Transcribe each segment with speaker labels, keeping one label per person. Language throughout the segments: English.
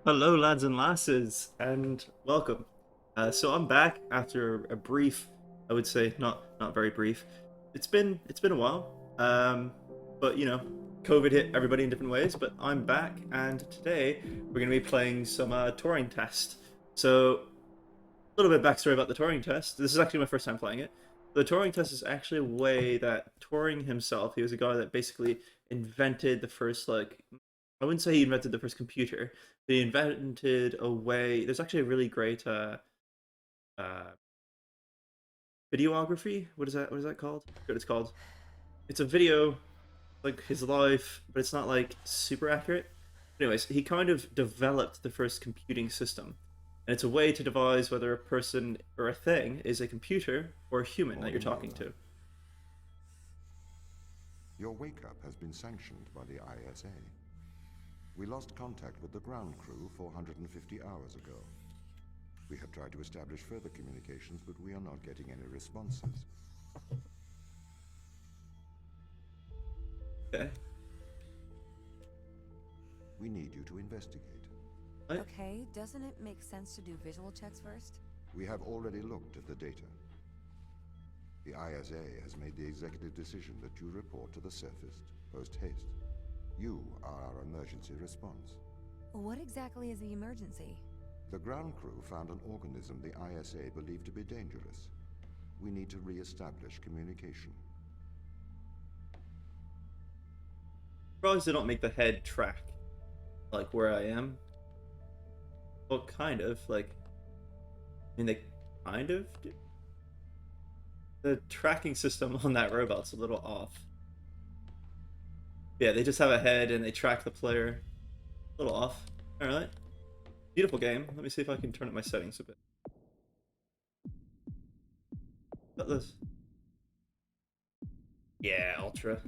Speaker 1: Hello, lads and lasses, and welcome. So I'm back after a brief, I would say, not very brief. It's been a while, but COVID hit everybody in different ways. But I'm back, and today we're going to be playing some Turing Test. So a little bit of backstory about the Turing Test. This is actually my first time playing it. The Turing Test is actually a way that Turing himself, he was a guy that basically invented the first, like, I wouldn't say he invented the first computer, but he invented a way. There's actually a really great uh, videography. What is that? What is that called? I forget what it's called. It's a video like his life, but it's not like super accurate. Anyways, he kind of developed the first computing system, and it's a way to devise whether a person or a thing is a computer or a human that you're talking
Speaker 2: Ordinova,
Speaker 1: to.
Speaker 2: your wake-up has been sanctioned by the ISA. We lost contact with the ground crew 450 hours ago. We have tried to establish further communications, but we are not getting any responses.
Speaker 1: Okay.
Speaker 2: We need you to investigate.
Speaker 1: What?
Speaker 3: Okay, doesn't it make sense to do visual checks first?
Speaker 2: We have already looked at the data. The ISA has made the executive decision that you report to the surface post-haste. You are our emergency response.
Speaker 3: What exactly is the emergency?
Speaker 2: The ground crew found an organism the ISA believed to be dangerous. We need to re-establish communication.
Speaker 1: Surprised they don't make the head track like where I am. Well, kind of like. I mean, they kind of do. The tracking system on that robot's a little off. Yeah, they just have a head and they track the player. A little off. Alright. Beautiful game. Let me see if I can turn up my settings a bit. Got this. Yeah, ultra.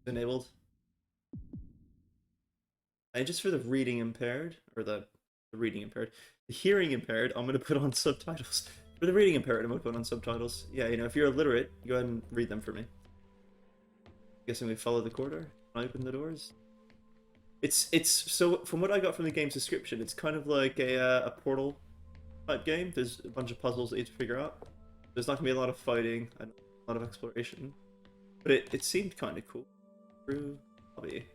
Speaker 1: Enabled. And just for the reading impaired, or the reading impaired, the hearing impaired, I'm going to put on subtitles. For the reading impaired, I'm going to put on subtitles. Yeah, if you're illiterate, go ahead and read them for me. Guessing we follow the corridor. Open the doors. It's so from what I got from the game's description, it's kind of like a Portal type game. There's a bunch of puzzles that you have to figure out. There's not gonna be a lot of fighting and a lot of exploration, but it seemed kind of cool. Through hobby.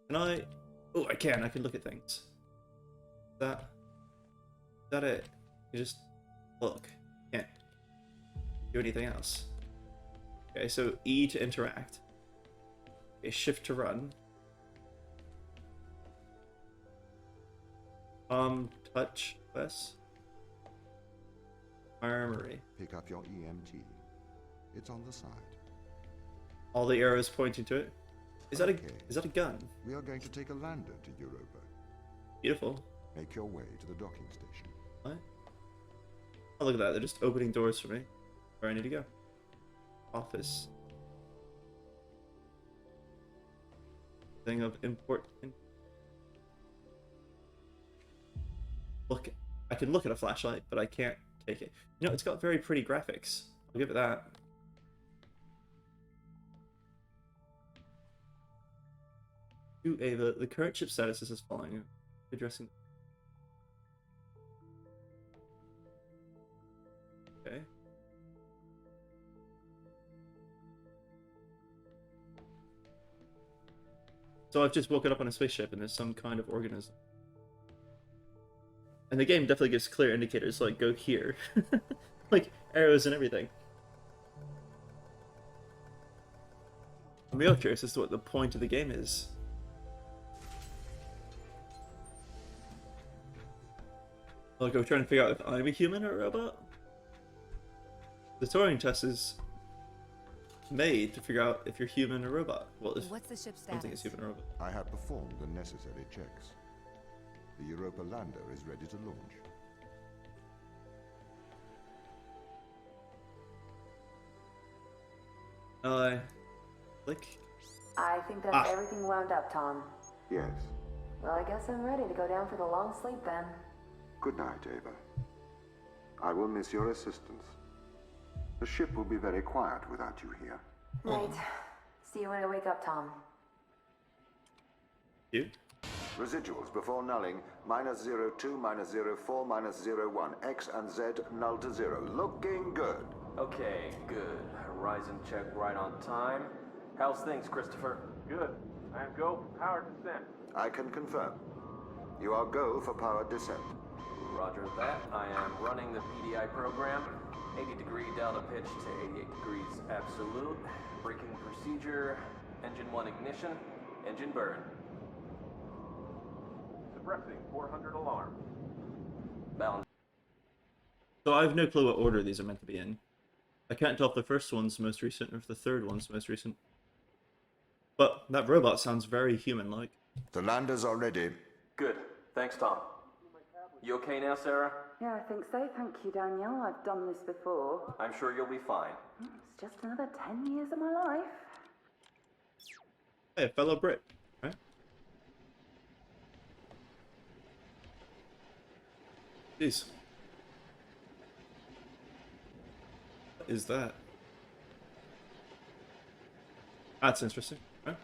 Speaker 1: Can I? Oh, I can. I can look at things. Is that it? You just look. Can't do anything else. Okay, so E to interact. Okay, shift to run. Touch less. Armory.
Speaker 2: Pick up your EMT. It's on the side.
Speaker 1: All the arrows pointing to it. Is that a gun?
Speaker 2: We are going to take a lander to Europa.
Speaker 1: Beautiful.
Speaker 2: Make your way to the docking station.
Speaker 1: What? Oh, look at that. They're just opening doors for me. Where I need to go. Office. Thing of import. Look, I can look at a flashlight, but I can't take it. It's got very pretty graphics. I'll give it that. The current ship status is as following. Addressing. Okay. So I've just woken up on a spaceship and there's some kind of organism. And the game definitely gives clear indicators, like, go here. Like, arrows and everything. I'm real curious as to what the point of the game is. Like, are we trying to figure out if I'm a human or a robot? The Turing test is made to figure out if you're human or robot. Well, if
Speaker 3: What's the ship's
Speaker 1: something is
Speaker 3: status?
Speaker 1: human or robot.
Speaker 2: I have performed the necessary checks. The Europa lander is ready to launch.
Speaker 1: Click.
Speaker 4: I think that's everything wound up, Tom.
Speaker 2: Yes.
Speaker 4: Well, I guess I'm ready to go down for the long sleep then.
Speaker 2: Good night, Ava. I will miss your assistance. The ship will be very quiet without you here.
Speaker 4: Night. See you when I wake up, Tom.
Speaker 1: You?
Speaker 2: Residuals before nulling, -02, -04, -01. X and Z null to 0. Looking good.
Speaker 5: Okay, good. Horizon check right on time. How's things, Christopher?
Speaker 6: Good. I am go for power descent.
Speaker 2: I can confirm. You are go for power descent.
Speaker 5: Roger that. I am running the PDI program. 80-degree delta pitch to 88 degrees absolute. Braking procedure. Engine 1 ignition. Engine burn.
Speaker 6: Suppressing 400 alarm.
Speaker 5: Bound.
Speaker 1: So I have no clue what order these are meant to be in. I can't tell if the first one's most recent or if the third one's most recent. But that robot sounds very human-like.
Speaker 2: The landers are ready.
Speaker 5: Good. Thanks, Tom. You okay now, Sarah?
Speaker 4: Yeah, I think so. Thank you, Daniel. I've done this before.
Speaker 5: I'm sure you'll be fine.
Speaker 4: It's just another 10 years of my life.
Speaker 1: Hey, a fellow Brit, right? Jeez. What is that? That's interesting, right?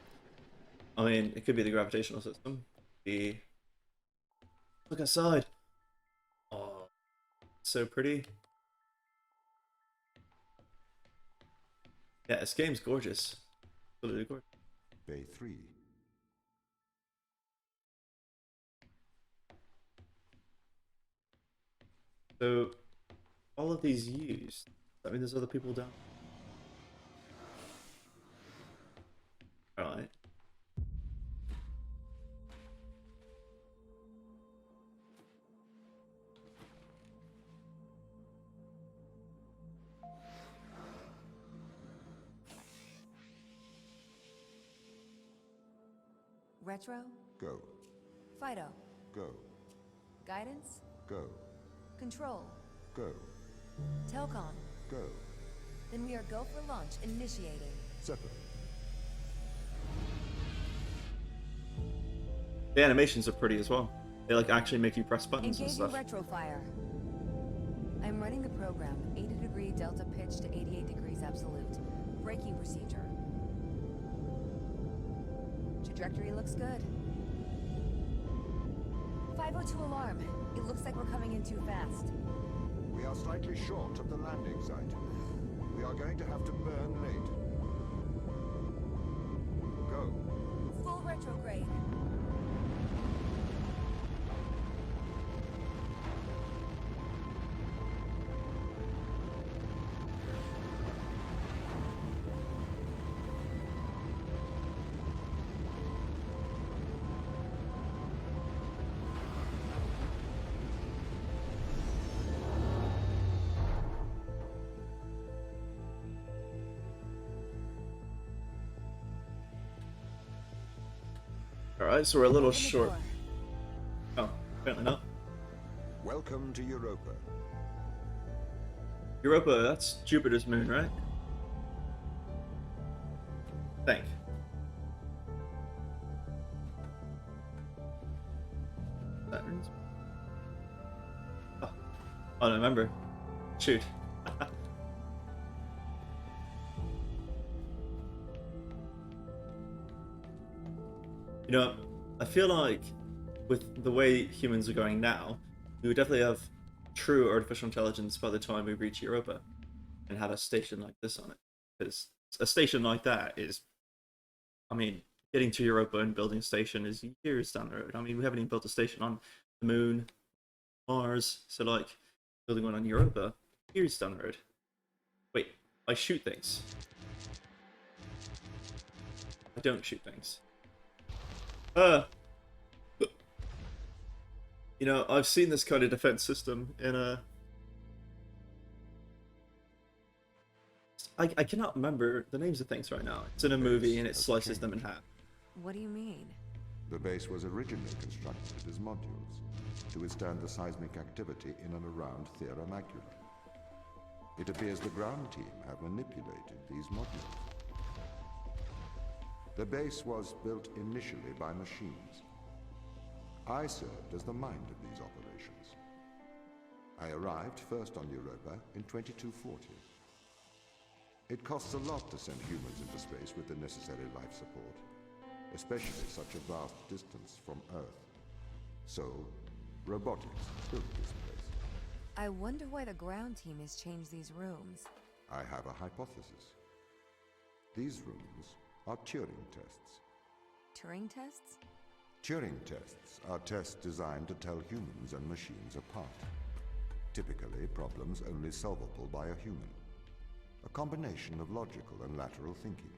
Speaker 1: I mean, it could be the gravitational system. Look outside. Oh, so pretty. Yeah, this game's gorgeous. Absolutely gorgeous.
Speaker 2: Bay 3.
Speaker 1: So, all of these used. I mean, there's other people down. Alright.
Speaker 3: Retro?
Speaker 2: Go.
Speaker 3: Fido?
Speaker 2: Go.
Speaker 3: Guidance?
Speaker 2: Go.
Speaker 3: Control?
Speaker 2: Go.
Speaker 3: Telcom?
Speaker 2: Go.
Speaker 3: Then we are go for launch, initiating.
Speaker 2: Separate.
Speaker 1: The animations are pretty as well. They like actually make you press buttons and
Speaker 3: Engaging
Speaker 1: stuff.
Speaker 3: retrofire. I'm running the program. 80-degree delta pitch to 88 degrees absolute. Braking procedure. Trajectory looks good. 502 alarm. It looks like we're coming in too fast.
Speaker 2: We are slightly short of the landing site. We are going to have to burn late. Go.
Speaker 3: Full retrograde.
Speaker 1: Alright, so we're a little
Speaker 3: Open the
Speaker 1: short.
Speaker 3: door.
Speaker 1: Oh, apparently not.
Speaker 2: Welcome to Europa.
Speaker 1: Europa, that's Jupiter's moon, right? Think. Saturn's? Oh, I don't remember. Shoot. You know, I feel like with the way humans are going now, we would definitely have true artificial intelligence by the time we reach Europa and have a station like this on it. Because a station like that is, I mean, getting to Europa and building a station is years down the road. I mean, we haven't even built a station on the moon, Mars, so like, building one on Europa, years down the road. Wait, I shoot things. I don't shoot things. You know, I've seen this kind of defense system in a... I cannot remember the names of things right now. It's in a movie and it slices them in half.
Speaker 3: What do you mean?
Speaker 2: The base was originally constructed as modules to withstand the seismic activity in and around Thera Macula. It appears the ground team have manipulated these modules. The base was built initially by machines. I served as the mind of these operations. I arrived first on Europa in 2240. It costs a lot to send humans into space with the necessary life support. especially such a vast distance from Earth. So, robotics built this place.
Speaker 3: I wonder why the ground team has changed these rooms.
Speaker 2: I have a hypothesis. These rooms are Turing tests.
Speaker 3: Turing tests?
Speaker 2: Turing tests are tests designed to tell humans and machines apart. Typically, problems only solvable by a human. A combination of logical and lateral thinking.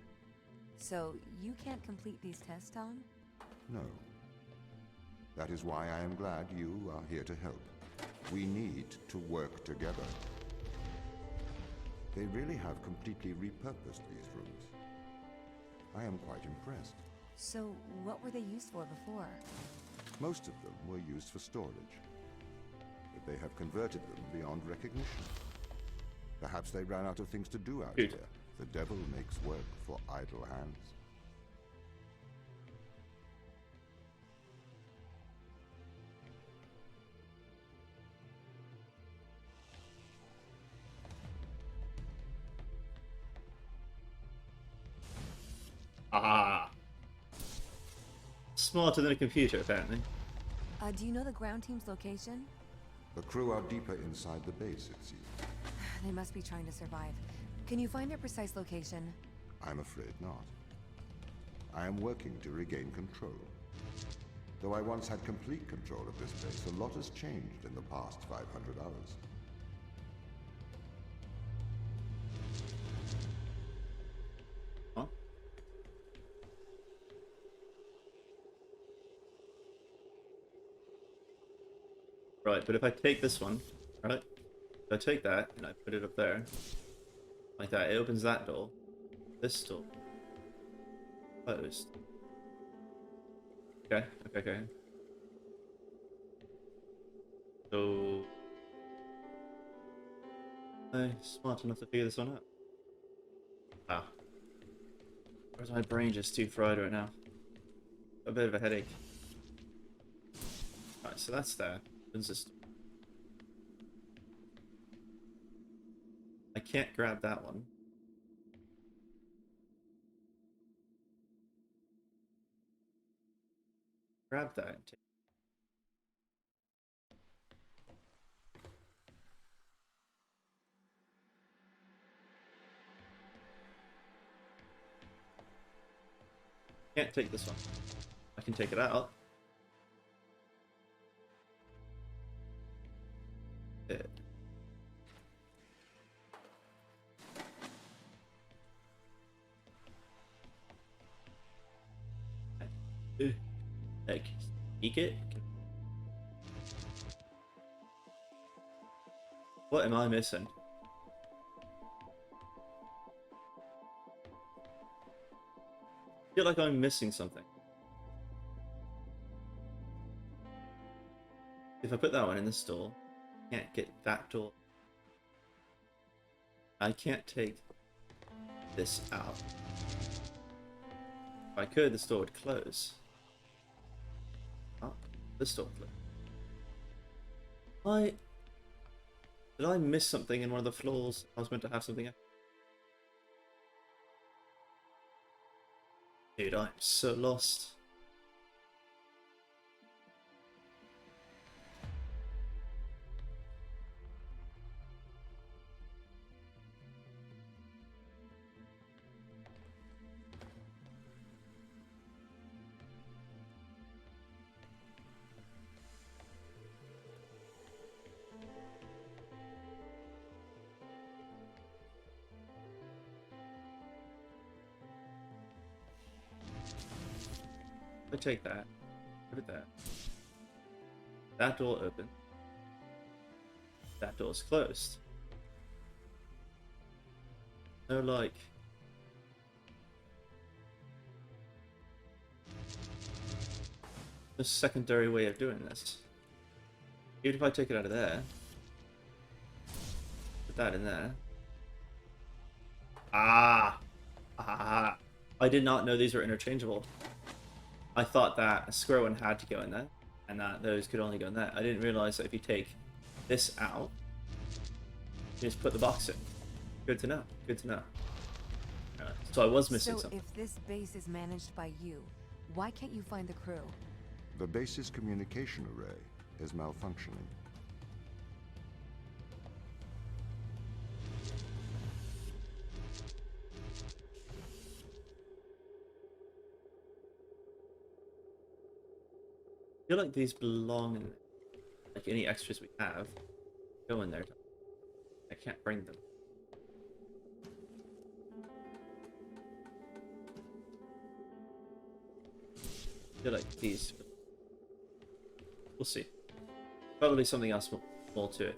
Speaker 3: So, you can't complete these tests, Tom?
Speaker 2: No. That is why I am glad you are here to help. We need to work together. They really have completely repurposed these rooms. I am quite impressed.
Speaker 3: So, what were they used for before?
Speaker 2: Most of them were used for storage. But they have converted them beyond recognition. Perhaps they ran out of things to do out
Speaker 1: Dude.
Speaker 2: there. The devil makes work for idle hands.
Speaker 1: Ah. Smarter than a computer, apparently.
Speaker 3: Do you know the ground team's location?
Speaker 2: The crew are deeper inside the base, it seems.
Speaker 3: They must be trying to survive. Can you find their precise location?
Speaker 2: I'm afraid not. I am working to regain control. Though I once had complete control of this place, a lot has changed in the past 500 hours.
Speaker 1: Huh? Right, but if I take this one, right? If I take that and I put it up there, like that, it opens that door. This door. Closed. Okay, okay. So... I'm smart enough to figure this one out. Ah. Where's my brain just too fried right now? A bit of a headache. Alright, so that's there. Opens this door. I can't grab that one. Grab that and take. Can't take this one. I can take it out. Yeah. Like, sneak it? What am I missing? I feel like I'm missing something. If I put that one in this door, I can't get that door. I can't take this out. If I could, this door would close. Oh, this door closed. Did I miss something in one of the floors? I was meant to have something. Dude, I'm so lost. I take that. Put it there. That door open. That door's closed. No, like... a secondary way of doing this. Even if I take it out of there. Put that in there. Ah! Ah! I did not know these were interchangeable. I thought that a square one had to go in there, and that those could only go in there. I didn't realize that if you take this out, you just put the box in. Good to know. Good to know. So I was missing something.
Speaker 3: So if this base is managed by you, Why can't you find the crew?
Speaker 2: The base's communication array is malfunctioning.
Speaker 1: I feel like these belong in, like, any extras we have. Go in there. I can't bring them. I feel like these. We'll see. Probably something else more to it.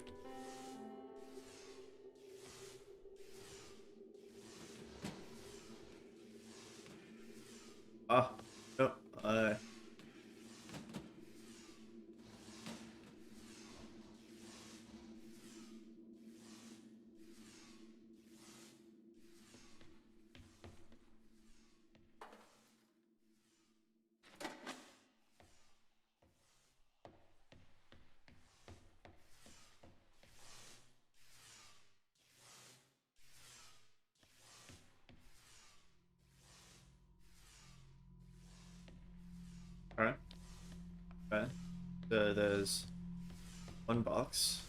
Speaker 1: Ah, no. Alright. Okay. So there's one box.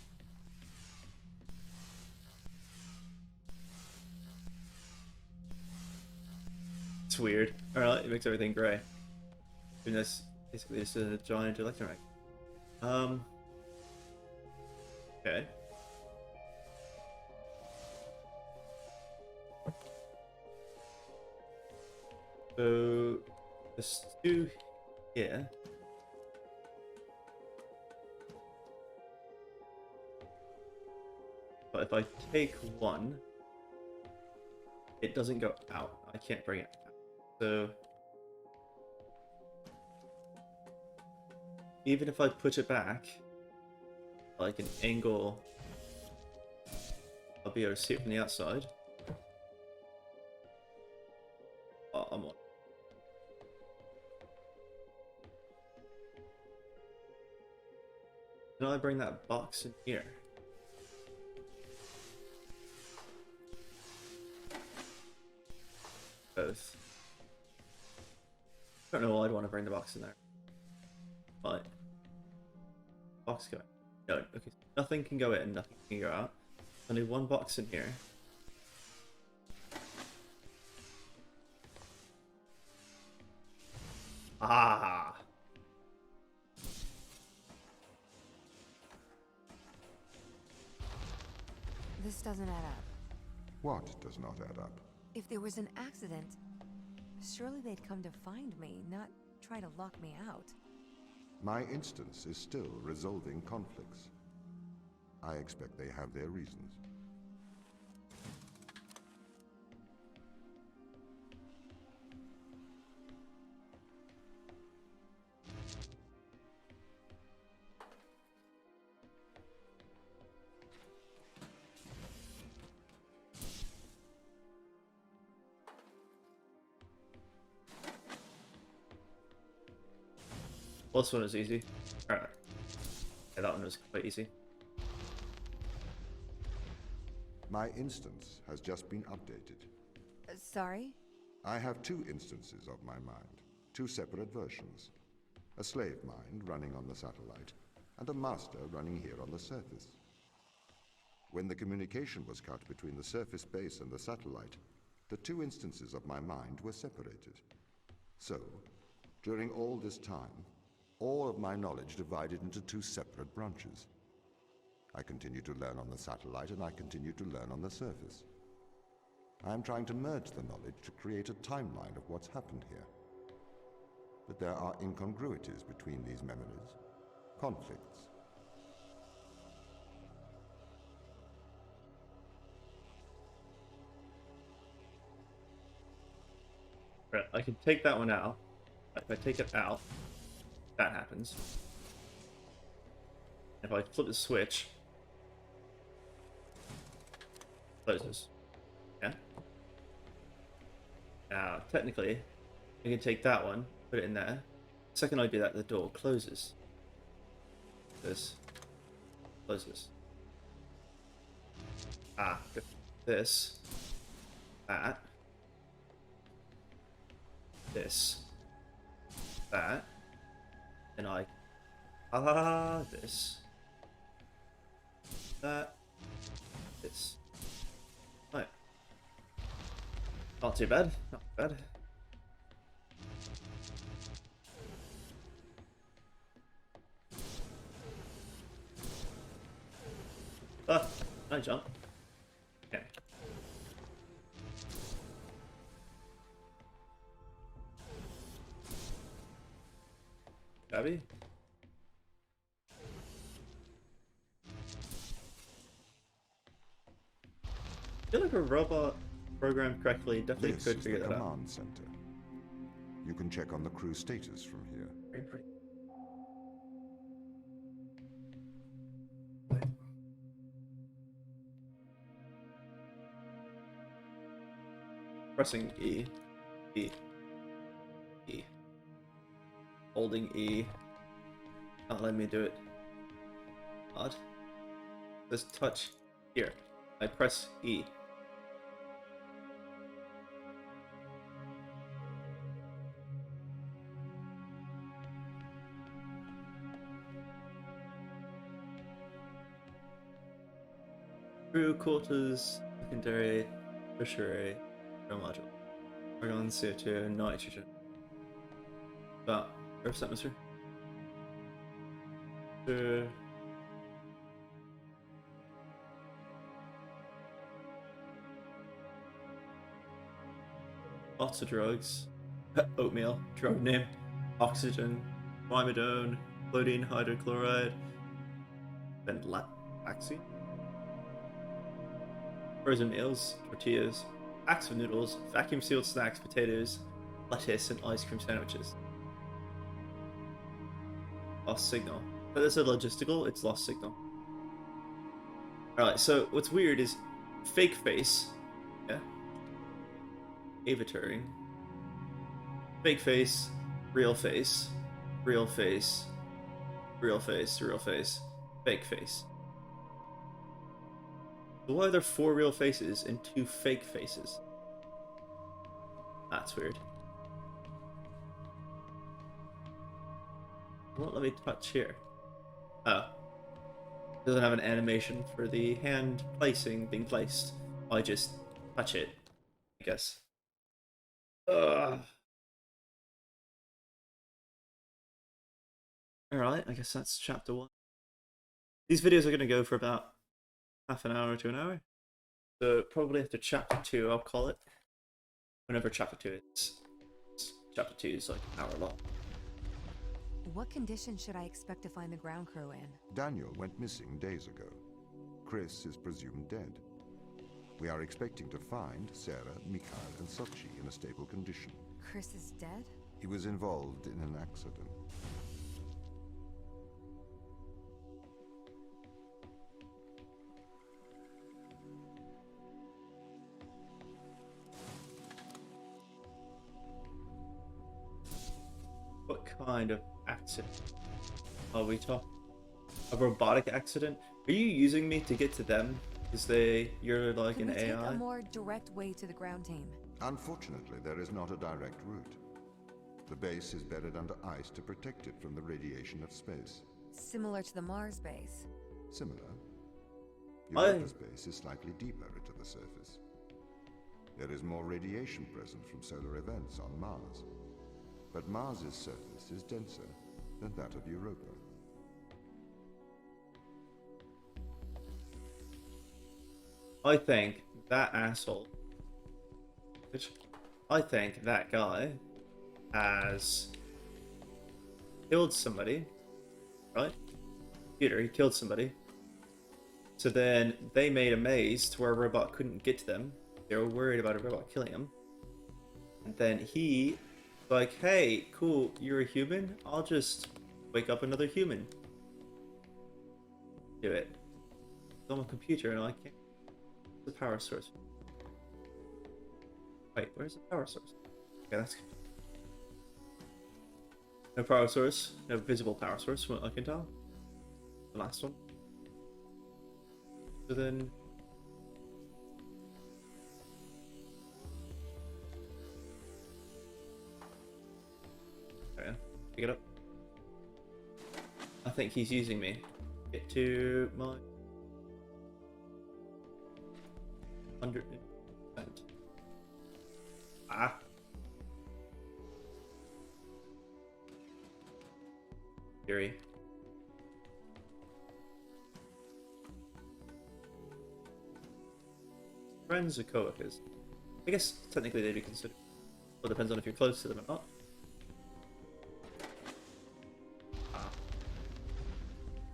Speaker 1: It's weird. Alright, it makes everything grey. And that's basically just a giant electromagnet. Okay. So there's two here. But if I take one, it doesn't go out. I can't bring it out. So even if I put it back, like an angle, I'll be able to see it from the outside. Oh, I'm on. Can I bring that box in here? Both. I don't know why I'd want to bring the box in there. But box going. No, okay. Nothing can go in, nothing can go out. Only one box in here. Ah.
Speaker 3: This doesn't add up.
Speaker 2: What does not add up?
Speaker 3: If there was an accident, surely they'd come to find me, not try to lock me out.
Speaker 2: My instance is still resolving conflicts. I expect they have their reasons.
Speaker 1: Well, this one was easy. Alright. Yeah, that one was quite easy.
Speaker 2: My instance has just been updated.
Speaker 3: Sorry?
Speaker 2: I have two instances of my mind, two separate versions. A slave mind running on the satellite, and a master running here on the surface. When the communication was cut between the surface base and the satellite, the two instances of my mind were separated. So, during all this time, all of my knowledge divided into two separate branches. I continue to learn on the satellite, and I continue to learn on the surface. I am trying to merge the knowledge to create a timeline of what's happened here. But there are incongruities between these memories, conflicts.
Speaker 1: Right, I can take that one out. If I take it out, that happens. If I flip the switch, closes. Yeah? Now, technically, I can take that one, put it in there. The second I do that, the door closes. This closes. Ah, this, that, this, that, then I this, that, this. Right. Not too bad. Not bad. Ah, no jump. Okay. Gabby? I feel like a robot programmed correctly definitely
Speaker 2: This
Speaker 1: could
Speaker 2: is the
Speaker 1: figure that out.
Speaker 2: command center. You can check on the crew status from here.
Speaker 1: Very pretty. Pressing E. E. E. Holding E. Not letting me do it. Odd. This touch here. I press E. Crew quarters, secondary, tertiary, air module. Argon, CO2, nitrogen. About Earth's atmosphere. Lots of drugs. Oatmeal, drug name. Oxygen, imidone, codeine hydrochloride, vaccine. Frozen meals, tortillas, packs of noodles, vacuum sealed snacks, potatoes, lettuce, and ice cream sandwiches. Lost signal. But this is logistical, it's lost signal. Alright, so what's weird is fake face. Yeah. Ava Turing. Fake face, real face, real face, real face, real face, fake face. So why are there 4 real faces and 2 fake faces? That's weird. It won't let me touch here. Oh. It doesn't have an animation for the hand being placed. I just touch it, I guess. Ugh. Alright, I guess that's chapter 1. These videos are going to go for about half an hour to an hour. So probably after chapter 2, I'll call it. Whenever chapter 2 is. Chapter 2 is like an hour long.
Speaker 3: What conditions should I expect to find the ground crew in?
Speaker 2: Daniel went missing days ago. Chris is presumed dead. We are expecting to find Sarah, Mikhail, and Sochi in a stable condition.
Speaker 3: Chris is dead?
Speaker 2: He was involved in an accident.
Speaker 1: What kind of accident are we talking? A robotic accident? Are you using me to get to them? Because you're like
Speaker 3: Can
Speaker 1: an
Speaker 3: we take
Speaker 1: AI?
Speaker 3: a more direct way to the ground team?
Speaker 2: Unfortunately, there is not a direct route. The base is buried under ice to protect it from the radiation of space.
Speaker 3: Similar to the Mars base.
Speaker 2: Similar.
Speaker 1: I-
Speaker 2: Europa's base is slightly deeper into the surface. There is more radiation present from solar events on Mars. But Mars's surface is denser than that of Europa.
Speaker 1: I think that asshole, I think that guy has killed somebody, right? Peter, he killed somebody. So then they made a maze to where a robot couldn't get to them. They were worried about a robot killing him. And then he, like, hey, cool, you're a human? I'll just wake up another human. Do it. I'm a computer and I can't. The power source. Wait, where's the power source? Okay, that's good. No power source, no visible power source, from what I can tell. The last one. So then. Okay. Pick it up. I think he's using me. Get to my 100%. Ah. Fury. Friends or co-workers? I guess technically they'd be considered. Well, it depends on if you're close to them or not.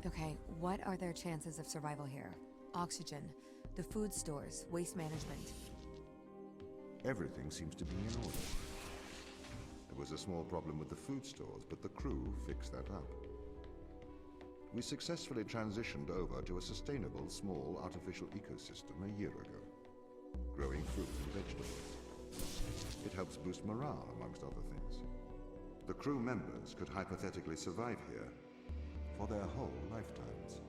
Speaker 3: Okay, what are their chances of survival here? Oxygen, the food stores, waste management.
Speaker 2: Everything seems to be in order. There was a small problem with the food stores, but the crew fixed that up. We successfully transitioned over to a sustainable, small, artificial ecosystem a year ago, growing fruit and vegetables. It helps boost morale, amongst other things. The crew members could hypothetically survive here for their whole lifetimes.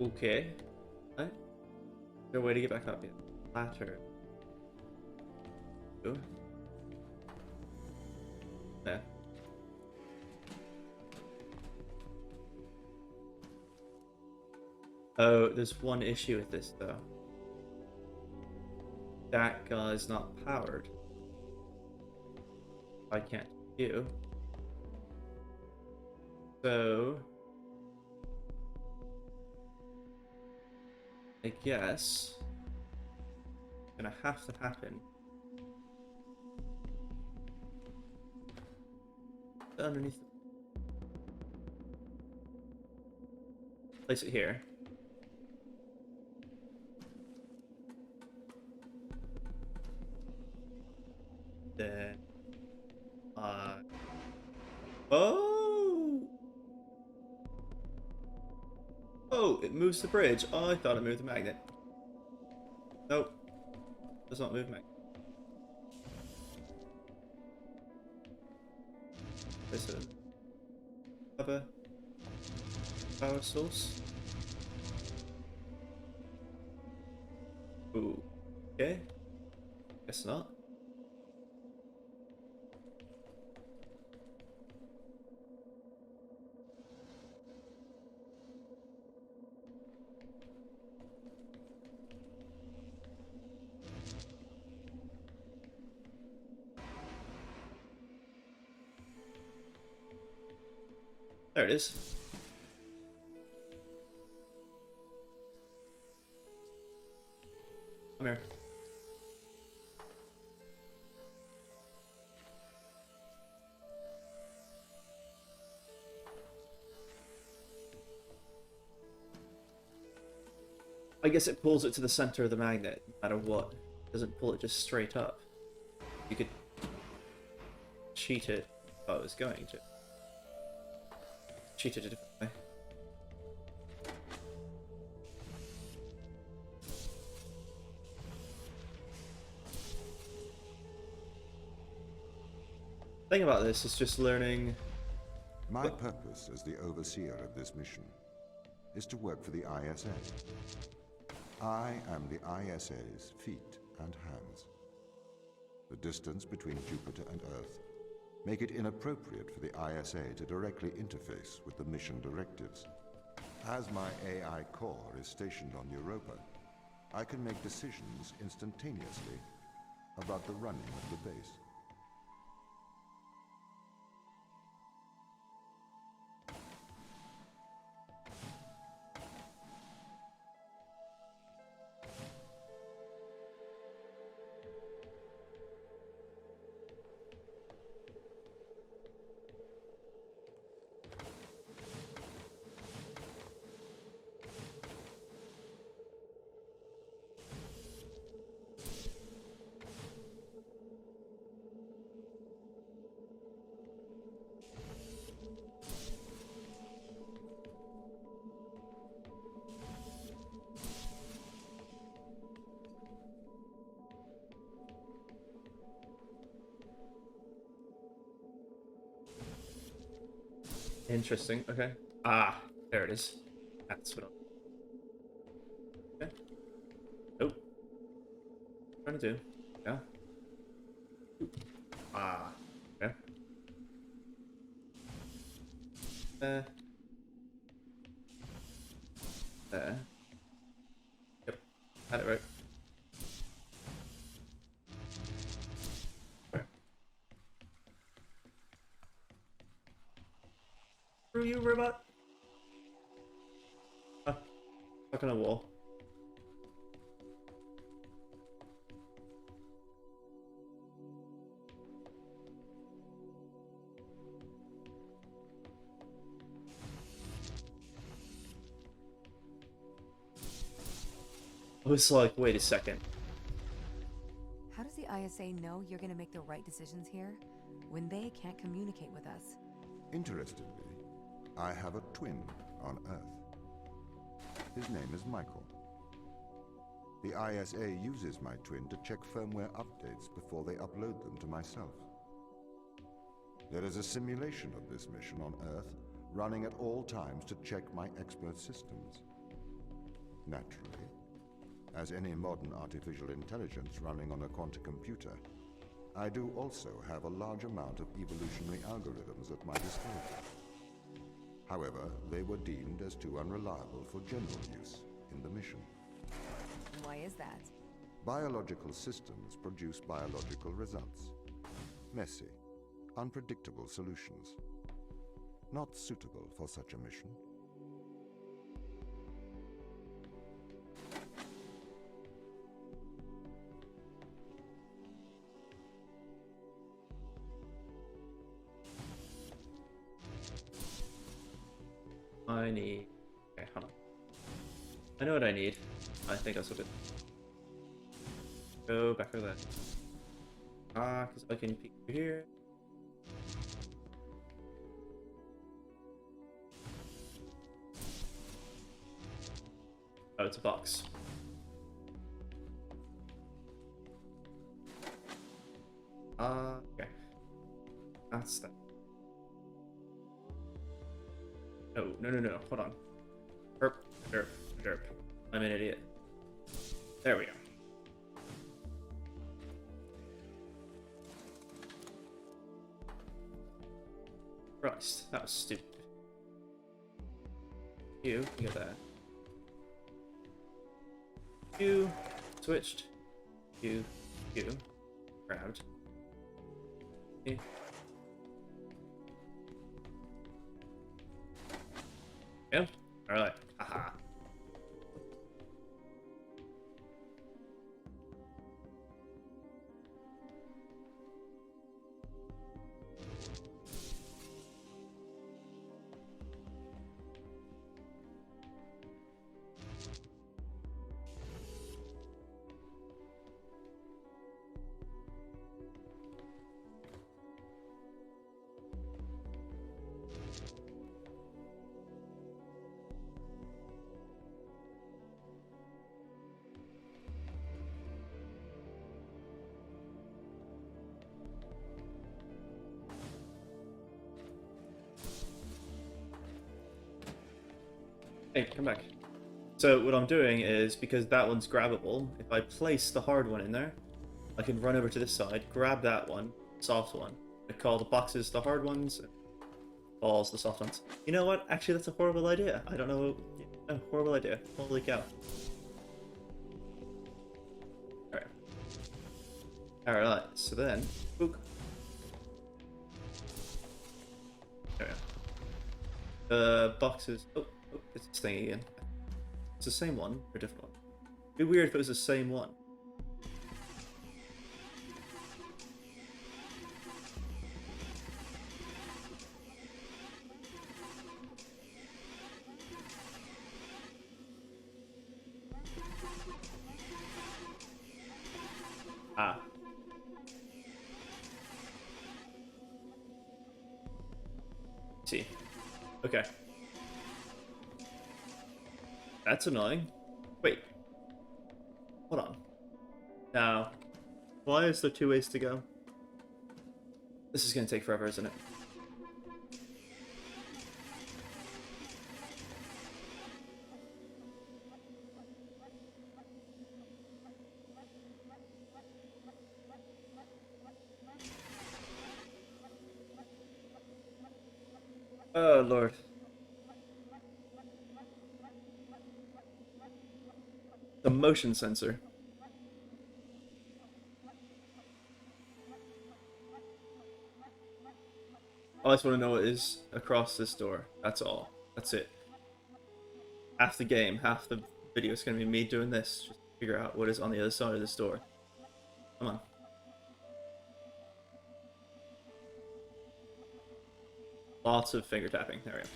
Speaker 1: Okay. Right. Is there a way to get back up yet? Ladder. Ooh. Yeah. Oh, there's one issue with this though. That guy's not powered. I can't do you. So I guess it's gonna have to happen. Underneath. Place it here. Then oh! Oh, it moves the bridge. Oh, I thought it moved the magnet. Nope. Does not move magnet. Place it. Other power source. Ooh. Okay. Guess not. There it is. Come here. I guess it pulls it to the center of the magnet, no matter what. It doesn't pull it just straight up. You could cheat it if I was going to. Cheat it a different way. The thing about this is just learning.
Speaker 2: My purpose as the overseer of this mission is to work for the ISA. I am the ISA's feet and hands. The distance between Jupiter and Earth make it inappropriate for the ISA to directly interface with the mission directives. As my AI core is stationed on Europa, I can make decisions instantaneously about the running of the base.
Speaker 1: Interesting. Okay. Ah, there it is. That's what. Okay. Nope. Trying to do. Yeah. Ah. Okay. There. There. Yep. Had it right. Okay. Screw you, robot. Ah. Stuck on a wall. I was like, wait a second.
Speaker 3: How does the ISA know you're gonna make the right decisions here when they can't communicate with us?
Speaker 2: Interestingly, I have a twin on Earth. His name is Michael. The ISA uses my twin to check firmware updates before they upload them to myself. There is a simulation of this mission on Earth running at all times to check my expert systems. Naturally, as any modern artificial intelligence running on a quantum computer, I do also have a large amount of evolutionary algorithms at my disposal. However, they were deemed as too unreliable for general use in the mission.
Speaker 3: Why is that?
Speaker 2: Biological systems produce biological results. Messy, unpredictable solutions. Not suitable for such a mission.
Speaker 1: I need. Okay, hold on. I know what I need. I think that's what it. Go back over there. Ah, because I can peek through here. Oh, it's a box. Okay. That's that. No, no, no, no. Hold on. Derp, derp, derp. I'm an idiot. There we go. Christ, that was stupid. You get that. You switched. You grabbed. Me. Yeah. All right. Haha. Hey, come back. So what I'm doing is, because that one's grabbable, if I place the hard one in there, I can run over to this side, grab that one, soft one. I call the boxes the hard ones, and balls the soft ones. You know what? Actually, that's a horrible idea. I don't know. A horrible idea. Holy cow. Alright. Alright, so then... Book. There we go. The boxes... Oh, it's this thing again. It's the same one, or a different one. It'd be weird if it was the same one. Ah. See. Okay. That's annoying. Wait. Hold on. Now, why is there two ways to go? This is gonna take forever, isn't it? Oh lord. The motion sensor. I just want to know what is across this door. That's all. That's it. Half the game, half the video is going to be me doing this. Just figure out what is on the other side of this door. Come on. Lots of finger tapping. There we go.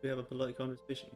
Speaker 1: We have a polite conversation.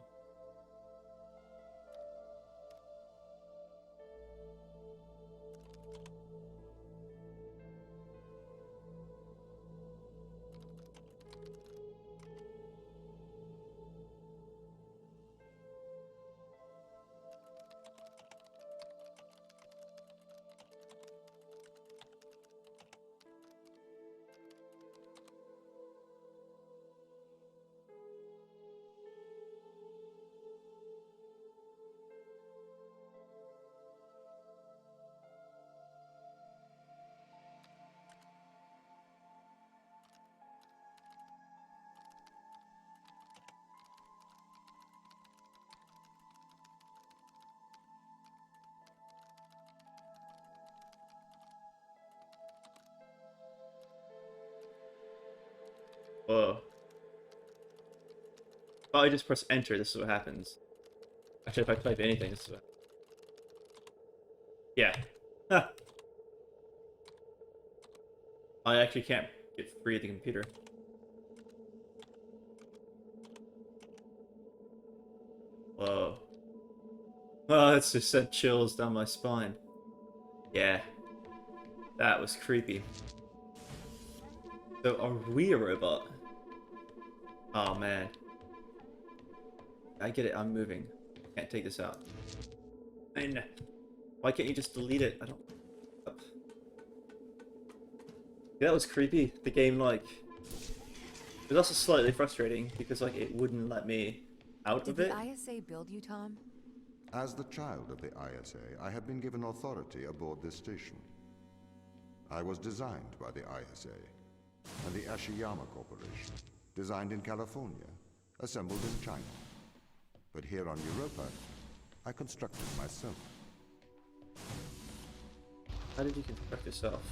Speaker 1: Whoa. If I just press enter, this is what happens. Actually, if I type anything, this is what... Yeah. Huh. I actually can't get free of the computer. Whoa. Oh, that's just sent chills down my spine. Yeah. That was creepy. So, are we a robot? Oh, man. I get it, I'm moving. Can't take this out. And why can't you just delete it? I don't... Yeah, that was creepy. The game, like... It was also slightly frustrating, because, like, it wouldn't let me out of it.
Speaker 3: Did the ISA build you, Tom?
Speaker 2: As the child of the ISA, I have been given authority aboard this station. I was designed by the ISA and the Ashiyama Corporation, designed in California, assembled in China. But here on Europa, I constructed myself.
Speaker 1: How did you construct yourself?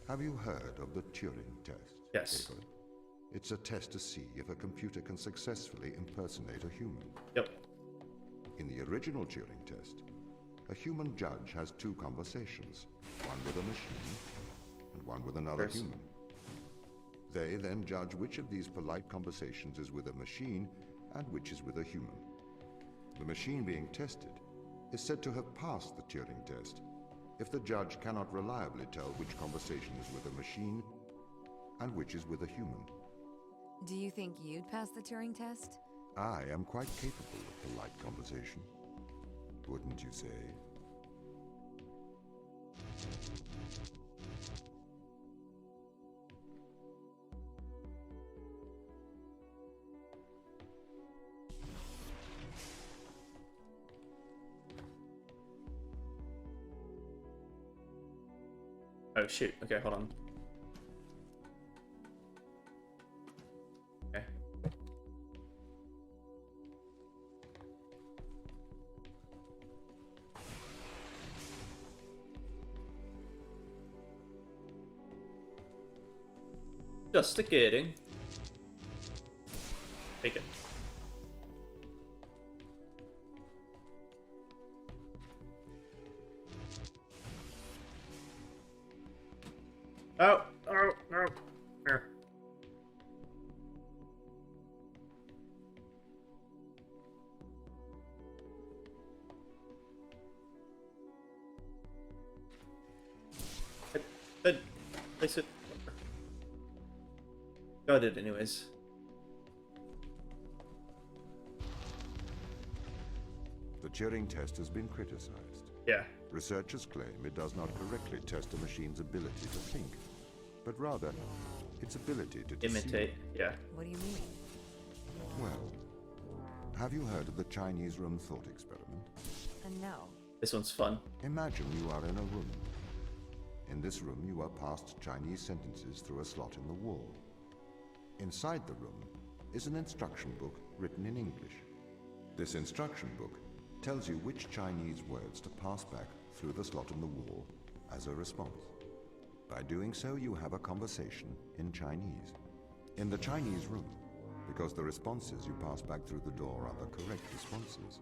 Speaker 2: Have you heard of the Turing Test?
Speaker 1: Yes.
Speaker 2: Ava? It's a test to see if a computer can successfully impersonate a human.
Speaker 1: Yep.
Speaker 2: In the original Turing test, a human judge has two conversations, one with a machine and one with another human. They then judge which of these polite conversations is with a machine and which is with a human. The machine being tested is said to have passed the Turing test if the judge cannot reliably tell which conversation is with a machine and which is with a human.
Speaker 3: Do you think you'd pass the Turing test?
Speaker 2: I am quite capable of polite conversation. Wouldn't you say?
Speaker 1: Oh shoot, okay, hold on. Okay. Just kidding. Take it. Oh, oh, no. Here. Place it. Got it anyways.
Speaker 2: The Turing test has been criticized.
Speaker 1: Yeah.
Speaker 2: Researchers claim it does not correctly test a machine's ability to think, but rather its ability to deceive.
Speaker 1: Imitate, yeah.
Speaker 3: What do you mean?
Speaker 2: Well, have you heard of the Chinese room thought experiment?
Speaker 3: No.
Speaker 1: This one's fun.
Speaker 2: Imagine you are in a room. In this room, you are passed Chinese sentences through a slot in the wall. Inside the room is an instruction book written in English. This instruction book tells you which Chinese words to pass back through the slot in the wall as a response. By doing so, you have a conversation in Chinese. In the Chinese room, because the responses you pass back through the door are the correct responses,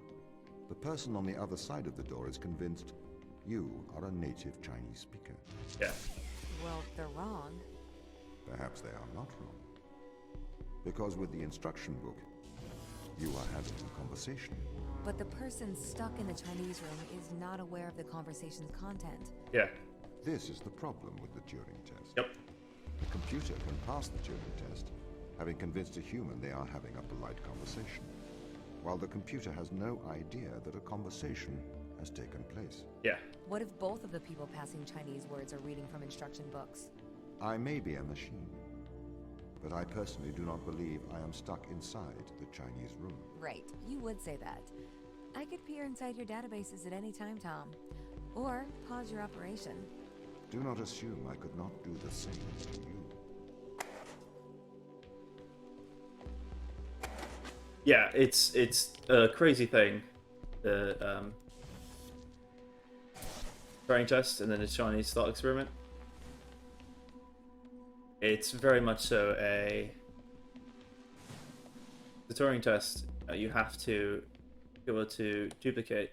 Speaker 2: the person on the other side of the door is convinced you are a native Chinese speaker.
Speaker 1: Yeah.
Speaker 3: Well, they're wrong.
Speaker 2: Perhaps they are not wrong. Because with the instruction book, you are having a conversation.
Speaker 3: But the person stuck in the Chinese room is not aware of the conversation's content.
Speaker 1: Yeah.
Speaker 2: This is the problem with the Turing test.
Speaker 1: Yep.
Speaker 2: The computer can pass the Turing test, having convinced a human they are having a polite conversation, while the computer has no idea that a conversation has taken place.
Speaker 1: Yeah.
Speaker 3: What if both of the people passing Chinese words are reading from instruction books?
Speaker 2: I may be a machine, but I personally do not believe I am stuck inside the Chinese room.
Speaker 3: Right, you would say that. I could peer inside your databases at any time, Tom. Or pause your operation.
Speaker 2: Do not assume I could not do the same to you.
Speaker 1: Yeah, it's a crazy thing. The Turing test and then the Chinese thought experiment. It's very much so the Turing test. You have to be able to duplicate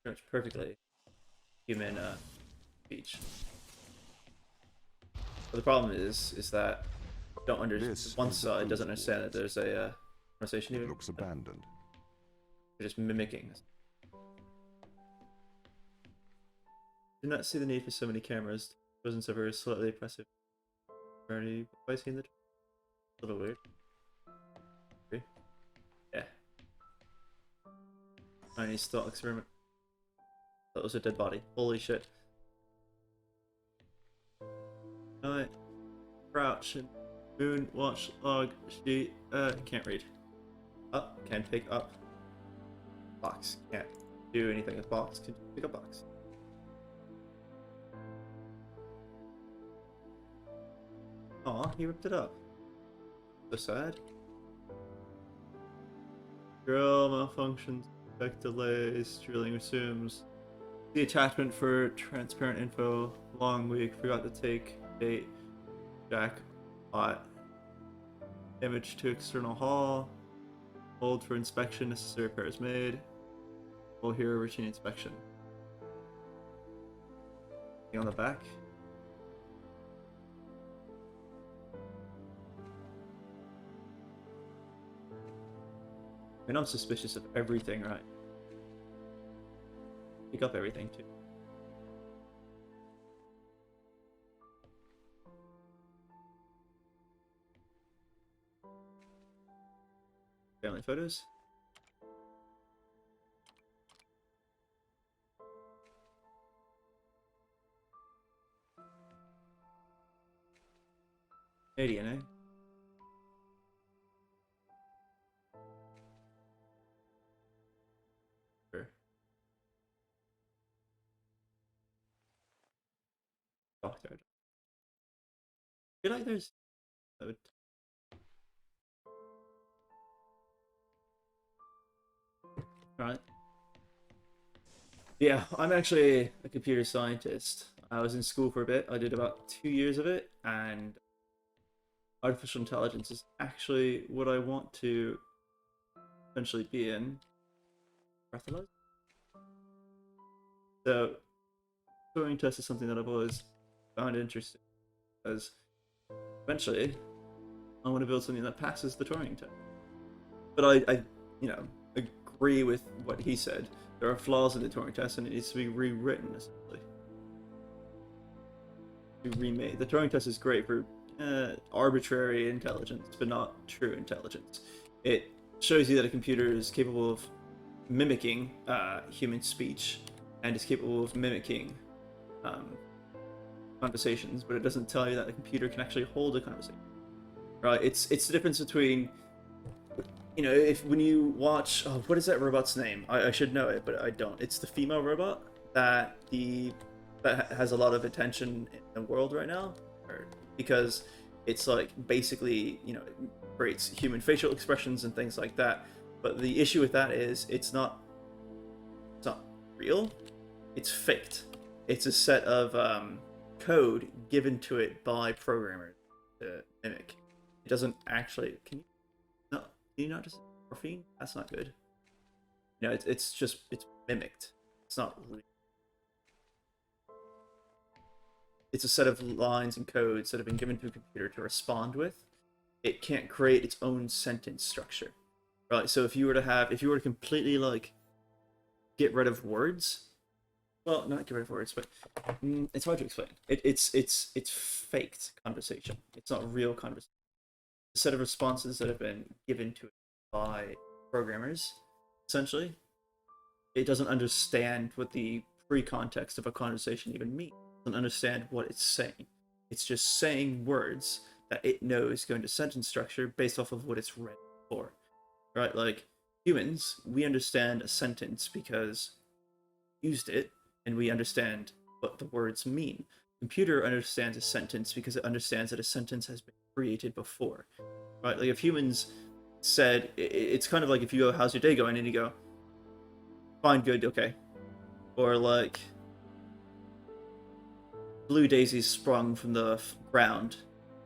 Speaker 1: pretty much perfectly human speech. But the problem is that don't understand.
Speaker 2: This
Speaker 1: One
Speaker 2: is the
Speaker 1: side doesn't
Speaker 2: proof
Speaker 1: understand that there's a conversation.
Speaker 2: It
Speaker 1: Even
Speaker 2: looks abandoned.
Speaker 1: they're just mimicking. Do not see the need for so many cameras. Presence of a slightly oppressive. Already, have I seen the? A little weird. Okay. Yeah. Chinese thought experiment. That was a dead body. Holy shit. Alright. Crouch and moon, watch, log, sheet, can't read. Up, can pick up. Box, can't do anything with box, can pick up box. Aw, he ripped it up. So sad. Drill malfunctions, check delays, drilling resumes. The attachment for transparent info, long week, forgot to take date, jack, hot. Image to external hall, hold for inspection, necessary repairs made. We'll hear routine inspection. On the back. I mean, I'm suspicious of everything, right? Pick up everything, too. Family photos. Canadian, eh? Sure. Doctor. I feel like there's. Right. Yeah, I'm actually a computer scientist. I was in school for a bit. I did about 2 years of it, and artificial intelligence is actually what I want to eventually be in. Breathalyze? So, Turing test is something that I've always found interesting, because eventually I want to build something that passes the Turing test. But I you know, agree with what he said. There are flaws in the Turing test, and it needs to be rewritten, essentially. Be remade. The Turing test is great for arbitrary intelligence, but not true intelligence. It shows you that a computer is capable of mimicking human speech, and is capable of mimicking conversations, but it doesn't tell you that the computer can actually hold a conversation. Right? It's the difference between you know, if when you watch, oh, what is that robot's name? I should know it, but I don't. It's the female robot that has a lot of attention in the world right now, because it's like basically, you know, it creates human facial expressions and things like that. But the issue with that is it's not real. It's faked. It's a set of code given to it by programmers to mimic. It doesn't actually. Can you not just morphine? That's not good. You know, it's just it's mimicked. It's not real. It's a set of lines and codes that have been given to a computer to respond with. It can't create its own sentence structure, right? So if you were to completely like get rid of words, well, not get rid of words, but it's hard to explain. It's faked conversation. It's not real conversation. A set of responses that have been given to it by programmers, essentially. It doesn't understand what the pre-context of a conversation even means. It doesn't understand what it's saying. It's just saying words that it knows go into sentence structure based off of what it's read before. Right? Like humans, we understand a sentence because we used it and we understand what the words mean. Computer understands a sentence because it understands that a sentence has been created before. Right? Like if humans said, it's kind of like if you go, "How's your day going?" and you go, "Fine, good, okay," or like, "Blue daisies sprung from the ground,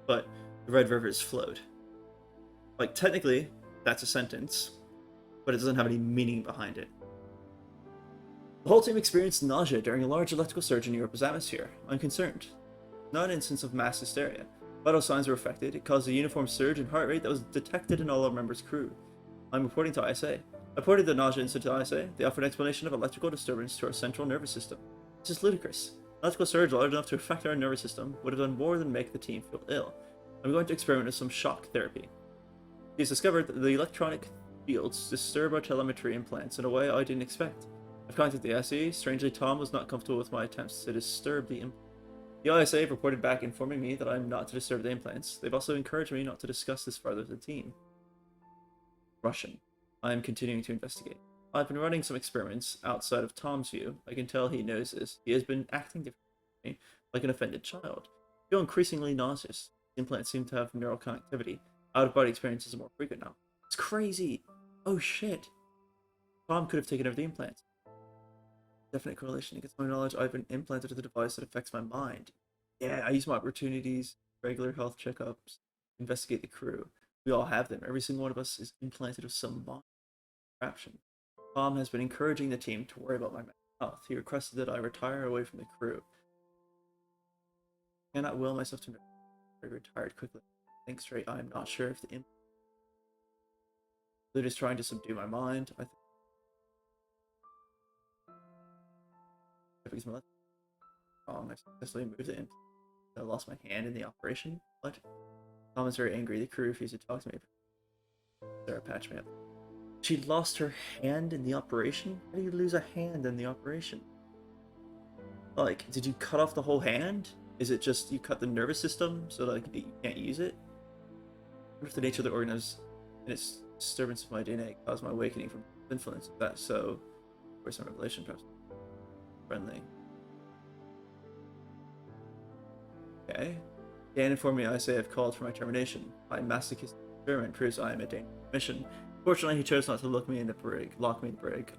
Speaker 1: but the red rivers flowed." Like technically, that's a sentence, but it doesn't have any meaning behind it. The whole team experienced nausea during a large electrical surge in Europa's atmosphere. I'm concerned. Not an instance of mass hysteria. Vital signs were affected. It caused a uniform surge in heart rate that was detected in all our members' crew. I'm reporting to ISA. I reported the nausea incident to ISA. They offered an explanation of electrical disturbance to our central nervous system. This is ludicrous. An electrical surge large enough to affect our nervous system would have done more than make the team feel ill. I'm going to experiment with some shock therapy. He has discovered that the electronic fields disturb our telemetry implants in a way I didn't expect. I've contacted the SE. Strangely, Tom was not comfortable with my attempts to disturb the implants. The ISA reported back informing me that I'm not to disturb the implants. They've also encouraged me not to discuss this further with the team. Russian. I am continuing to investigate. I've been running some experiments outside of Tom's view. I can tell he knows this. He has been acting differently, like an offended child. I feel increasingly nauseous. The implants seem to have neural connectivity. Out-of-body experiences are more frequent now. It's crazy! Oh shit! Tom could have taken over the implants. Definite correlation. Against my knowledge, I've been implanted with a device that affects my mind. Yeah, I use my opportunities, regular health checkups, investigate the crew. We all have them. Every single one of us is implanted with some mind contraption. Tom has been encouraging the team to worry about my mental health. He requested that I retire away from the crew. I cannot will myself to I retired quickly. Think straight. I am not sure if the implant is trying to subdue my mind. I think because my left wrong. I successfully moved the implant. I lost my hand in the operation. What? Tom is very angry. The crew refused to talk to me. Sarah patched me up. She lost her hand in the operation? How do you lose a hand in the operation? Like, did you cut off the whole hand? Is it just you cut the nervous system so like you can't use it? What if the nature of the organism and its disturbance of my DNA caused my awakening from influence? If that's so, or some revelation perhaps friendly. Okay. Dan informed me I say I've called for my termination. My masochistic experiment proves I am a dangerous mission. Fortunately, he chose not to lock me in the brig.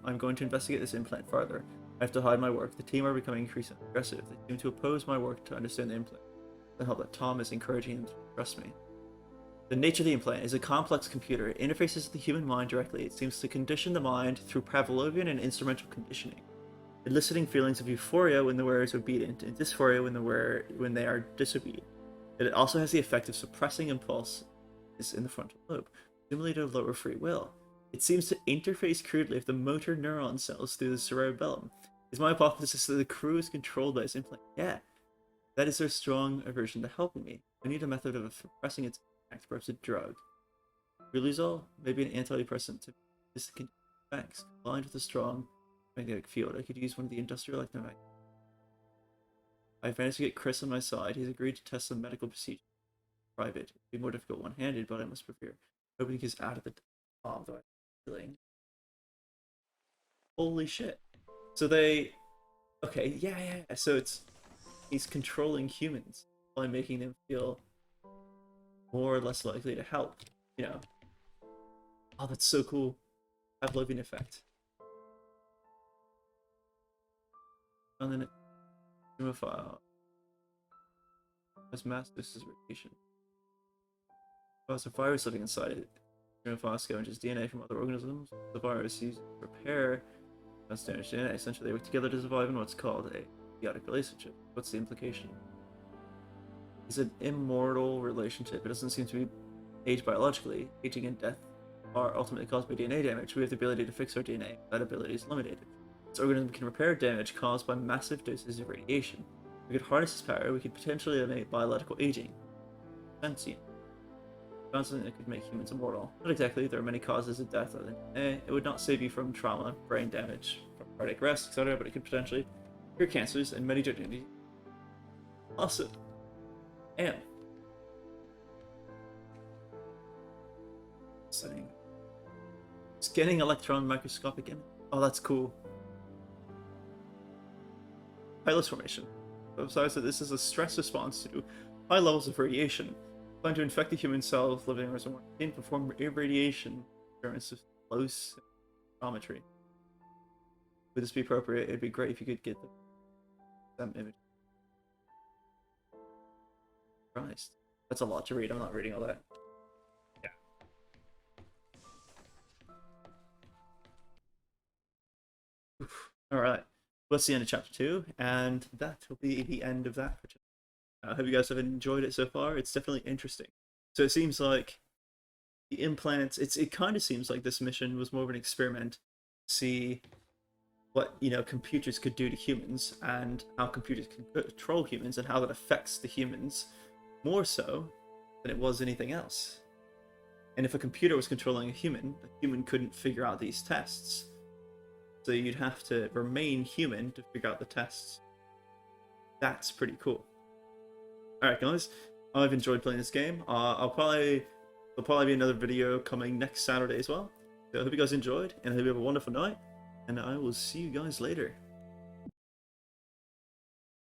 Speaker 1: I'm going to investigate this implant further. I have to hide my work. The team are becoming increasingly aggressive. They seem to oppose my work to understand the implant. I hope that Tom is encouraging them to trust me. The nature of the implant is a complex computer. It interfaces with the human mind directly. It seems to condition the mind through Pavlovian and instrumental conditioning, eliciting feelings of euphoria when the wearer is obedient and dysphoria when they are disobedient. It also has the effect of suppressing impulse in the frontal lobe, similarly to lower free will. It seems to interface crudely with the motor neuron cells through the cerebellum. Is my hypothesis that the crew is controlled by this implant? Yeah. That is their strong aversion to helping me. I need a method of suppressing its impact, perhaps a drug. Riluzole? Maybe an antidepressant to discontinue effects. Combined with a strong magnetic field, I could use one of the industrial electromagnetic. I've managed to get Chris on my side. He's agreed to test some medical procedure. Private. It'd be more difficult one-handed, but I must prepare. Hoping he's out of the Oh, do I feeling? Holy shit. So they okay, yeah. So he's controlling humans by making them feel more or less likely to help, you know. Oh, that's so cool. Pavlovian effect. And then it file as mass doses radiation. There's a virus living inside it. File scavenges DNA from other organisms. The virus uses to repair that's damaged DNA. Essentially, they work together to survive in what's called a symbiotic relationship. What's the implication? It's an immortal relationship. It doesn't seem to be aged biologically. Aging and death are ultimately caused by DNA damage. We have the ability to fix our DNA. That ability is limited. This organism can repair damage caused by massive doses of radiation. If we could harness this power, we could potentially eliminate biological aging. Sentient. Something that could make humans immortal. Not exactly, there are many causes of death other than it would not save you from trauma, brain damage, from cardiac arrest, etc., but it could potentially cure cancers and many different diseases. Awesome. And setting scanning electron microscopic image. Oh, that's cool. Pilot formation. Besides that, this is a stress response to high levels of radiation. Designed to infect the human cells living in reservoir. Perform irradiation experiments of close spectrometry. Would this be appropriate? It'd be great if you could get the image. Christ. That's a lot to read. I'm not reading all that. Yeah. Alright. Well, that's the end of chapter 2, and that will be the end of that for chapter. I hope you guys have enjoyed it so far. It's definitely interesting. So it seems like the implants, it kind of seems like this mission was more of an experiment to see what, you know, computers could do to humans and how computers can control humans and how that affects the humans more so than it was anything else. And if a computer was controlling a human, the human couldn't figure out these tests. So you'd have to remain human to figure out the tests. That's pretty cool. Alright guys, I've enjoyed playing this game. There'll probably be another video coming next Saturday as well. So I hope you guys enjoyed, and I hope you have a wonderful night, and I will see you guys later.